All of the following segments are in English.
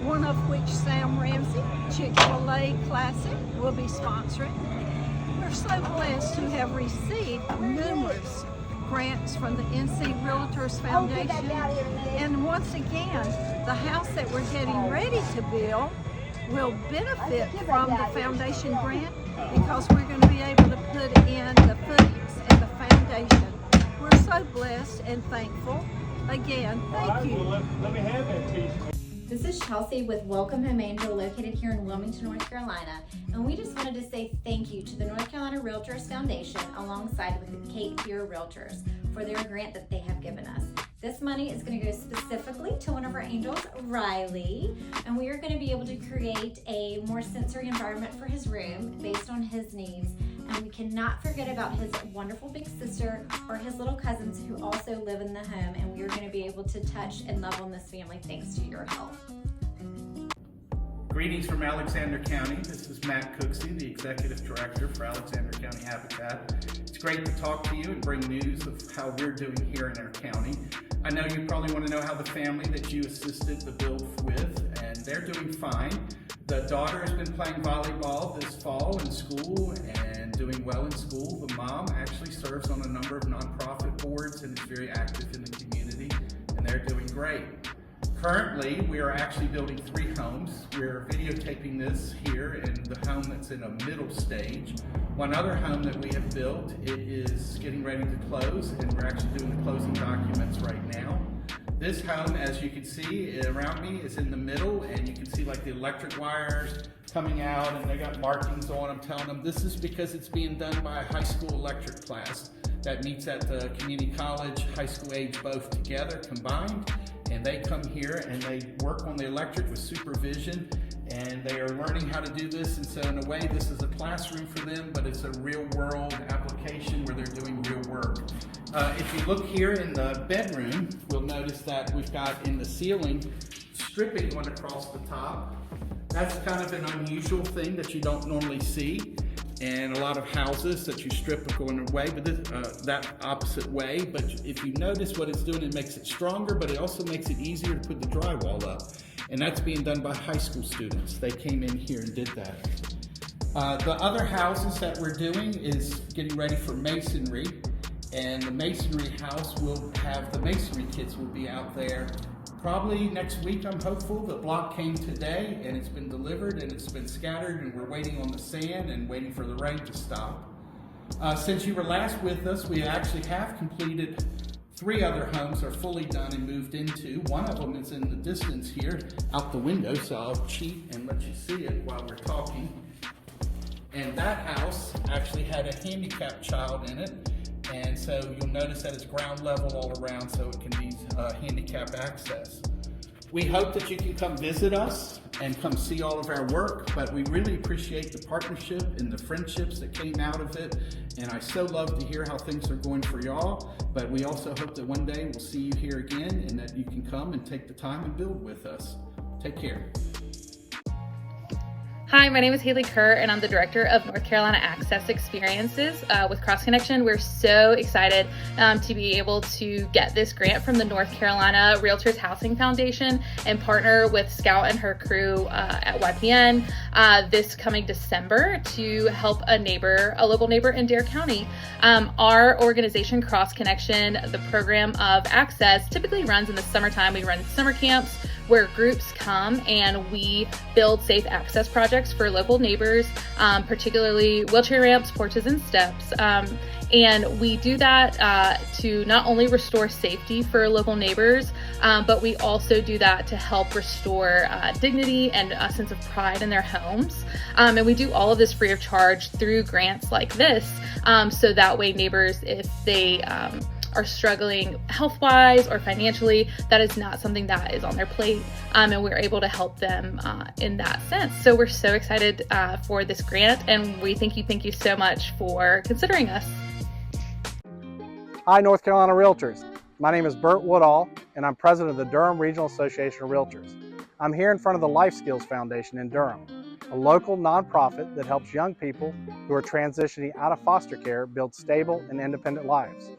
one of which Sam Ramsey, Chick-fil-A Classic, will be sponsoring. We're so blessed to have received numerous grants from the NC Realtors Foundation. And once again, the house that we're getting ready to build will benefit from the foundation grant because we're going to be able to put in the footings and the foundation. We're so blessed and thankful. Again, thank you. Let me have that piece. This is Chelsea with Welcome Home Angel, located here in Wilmington, North Carolina. And we just wanted to say thank you to the North Carolina Realtors Foundation alongside with the Cape Fear Realtors for their grant that they have given us. This money is going to go specifically to one of our angels, Riley, and we are going to be able to create a more sensory environment for his room based on his needs. And we cannot forget about his wonderful big sister or his little cousins who also live in the home, and we are going to be able to touch and love on this family thanks to your help. Greetings from Alexander County. This is Matt Cooksey, the Executive Director for Alexander County Habitat. It's great to talk to you and bring news of how we're doing here in our county. I know you probably want to know how the family that you assisted the build with, and they're doing fine. The daughter has been playing volleyball this fall in school and doing well in school. The mom actually serves on a number of nonprofit boards and is very active in the community, and they're doing great. Currently, we are actually building 3 homes. We're videotaping this here in the home that's in a middle stage. One other home that we have built, it is getting ready to close, and we're actually doing the closing documents right now. This home, as you can see around me, is in the middle, and you can see like the electric wires coming out, and they got markings on them telling them this is because it's being done by a high school electric class that meets at the community college, high school age both together combined. And they come here and they work on the electric with supervision, and they are learning how to do this. And so in a way, this is a classroom for them, but it's a real world application where they're doing real work. If you look here in the bedroom, we'll notice that we've got in the ceiling stripping going across the top. That's kind of an unusual thing that you don't normally see. And a lot of houses that you strip are going away, but that opposite way. But if you notice what it's doing, it makes it stronger, but it also makes it easier to put the drywall up. And that's being done by high school students. They came in here and did that. The other houses that we're doing is getting ready for masonry. And the masonry house will have, the masonry kits will be out there probably next week, I'm hopeful. The block came today and it's been delivered and it's been scattered, and we're waiting on the sand and waiting for the rain to stop. Since you were last with us, we actually have completed 3 other homes are fully done and moved into. One of them is in the distance here out the window, so I'll cheat and let you see it while we're talking. And that house actually had a handicapped child in it. And so you'll notice that it's ground level all around, so it can be handicap access. We hope that you can come visit us and come see all of our work, but we really appreciate the partnership and the friendships that came out of it. And I so love to hear how things are going for y'all, but we also hope that one day we'll see you here again and that you can come and take the time and build with us. Take care. Hi, my name is Haley Kerr, and I'm the Director of North Carolina Access Experiences with Cross Connection. We're so excited to be able to get this grant from the North Carolina Realtors Housing Foundation and partner with Scout and her crew at YPN this coming December to help a local neighbor in Dare County. Our organization, Cross Connection, the program of access, typically runs in the summertime. We run summer camps where groups come and we build safe access projects for local neighbors, particularly wheelchair ramps, porches, and steps. And we do that to not only restore safety for local neighbors, but we also do that to help restore dignity and a sense of pride in their homes. And we do all of this free of charge through grants like this, so that way neighbors, if they are struggling health-wise or financially, that is not something that is on their plate, and we're able to help them in that sense. So we're so excited for this grant, and we thank you so much for considering us. Hi, North Carolina Realtors. My name is Bert Woodall, and I'm president of the Durham Regional Association of Realtors. I'm here in front of the Life Skills Foundation in Durham, a local nonprofit that helps young people who are transitioning out of foster care build stable and independent lives.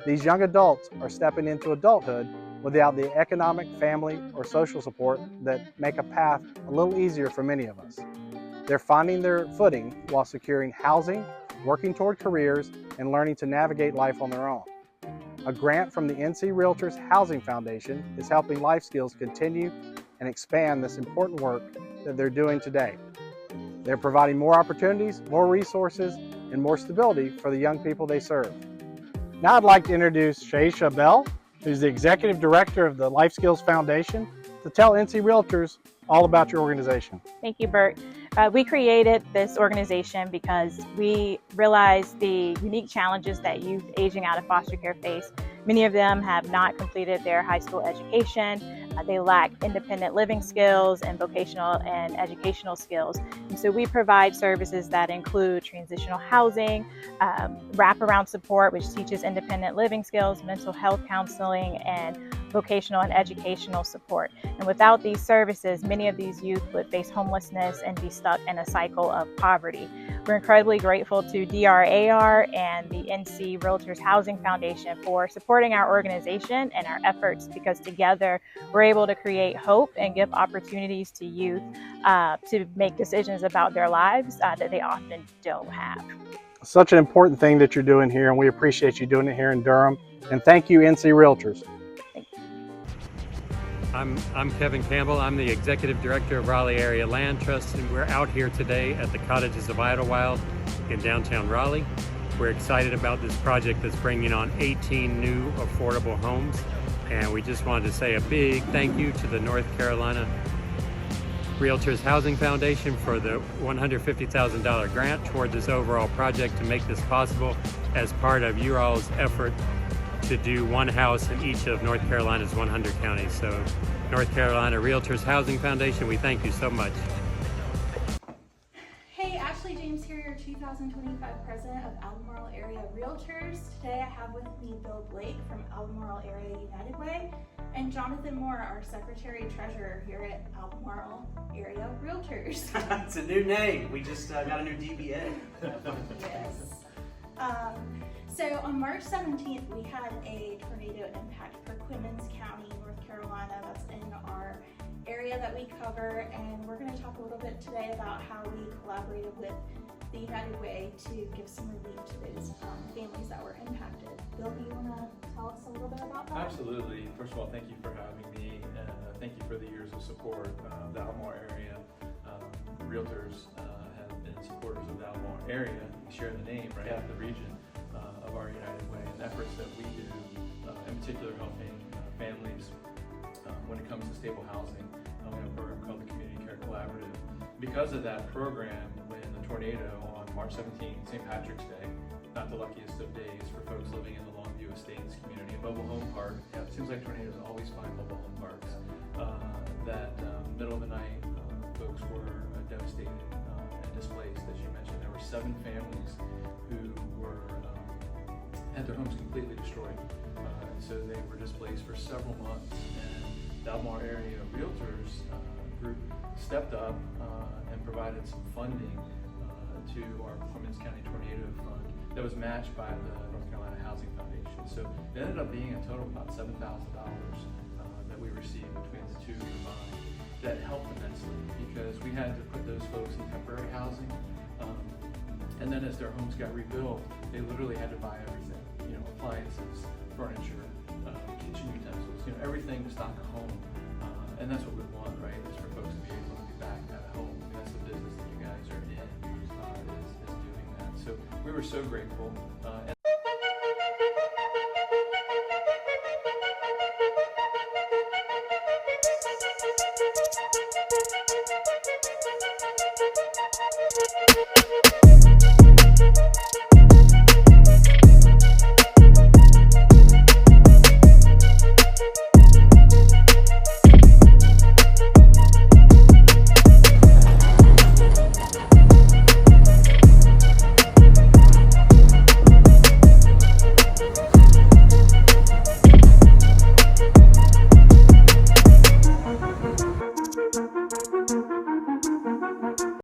These young adults are stepping into adulthood without the economic, family, or social support that make a path a little easier for many of us. They're finding their footing while securing housing, working toward careers, and learning to navigate life on their own. A grant from the NC Realtors Housing Foundation is helping Life Skills continue and expand this important work that they're doing today. They're providing more opportunities, more resources, and more stability for the young people they serve. Now I'd like to introduce Shaisha Bell, who's the Executive Director of the Life Skills Foundation, to tell NC Realtors all about your organization. Thank you, Bert. We created this organization because we realized the unique challenges that youth aging out of foster care face. Many of them have not completed their high school education. They lack independent living skills and vocational and educational skills. And so we provide services that include transitional housing, wraparound support, which teaches independent living skills, mental health counseling, and vocational and educational support. And without these services, many of these youth would face homelessness and be stuck in a cycle of poverty. We're incredibly grateful to DRAR and the NC Realtors Housing Foundation for supporting our organization and our efforts, because together we're able to create hope and give opportunities to youth to make decisions about their lives that they often don't have. Such an important thing that you're doing here, and we appreciate you doing it here in Durham. And thank you, NC Realtors. I'm Kevin Campbell. I'm the Executive Director of Raleigh Area Land Trust, and we're out here today at the Cottages of Idlewild in downtown Raleigh. We're excited about this project that's bringing on 18 new affordable homes, and we just wanted to say a big thank you to the North Carolina Realtors Housing Foundation for the $150,000 grant toward this overall project to make this possible as part of you all's effort to do one house in each of North Carolina's 100 counties. So North Carolina Realtors Housing Foundation, we thank you so much. Hey, Ashley James here, your 2025 President of Albemarle Area Realtors. Today I have with me Bill Blake from Albemarle Area United Way and Jonathan Moore, our Secretary Treasurer here at Albemarle Area Realtors. It's a new name. We just got a new DBA. Yes. So on March 17th, we had a tornado impact Perquimans County, North Carolina. That's in our area that we cover, and we're going to talk a little bit today about how we collaborated with the United Way to give some relief to those families that were impacted. Bill, do you want to tell us a little bit about that? Absolutely. First of all, thank you for having me, and thank you for the years of support. The Albemarle area realtors have been supporters of the Albemarle area. We share the name, right? Yeah. The region of our United Way and efforts that we do, in particular helping families when it comes to stable housing. We have a program called the Community Care Collaborative. Because of that program, when the tornado on March 17th, St. Patrick's Day, not the luckiest of days for folks living in the Longview Estates community, and Mobile Home Park. Yeah, it seems like tornadoes always find mobile home parks. Middle of the night, folks were devastated and displaced. As you mentioned, there were 7 families who were had their homes completely destroyed. So they were displaced for several months, and the Albemarle Area Realtors group stepped up and provided some funding to our Perquimans County Tornado Fund that was matched by the North Carolina Housing Foundation. So it ended up being a total of about $7,000 that we received between the two combined. That helped immensely because we had to put those folks in temporary housing, and then as their homes got rebuilt, they literally had to buy everything, appliances, furniture, kitchen utensils, everything to stock a home, and that's what we want, right, is for folks to be able to be back at home. And that's the business that you guys are in, is doing that. So we were so grateful,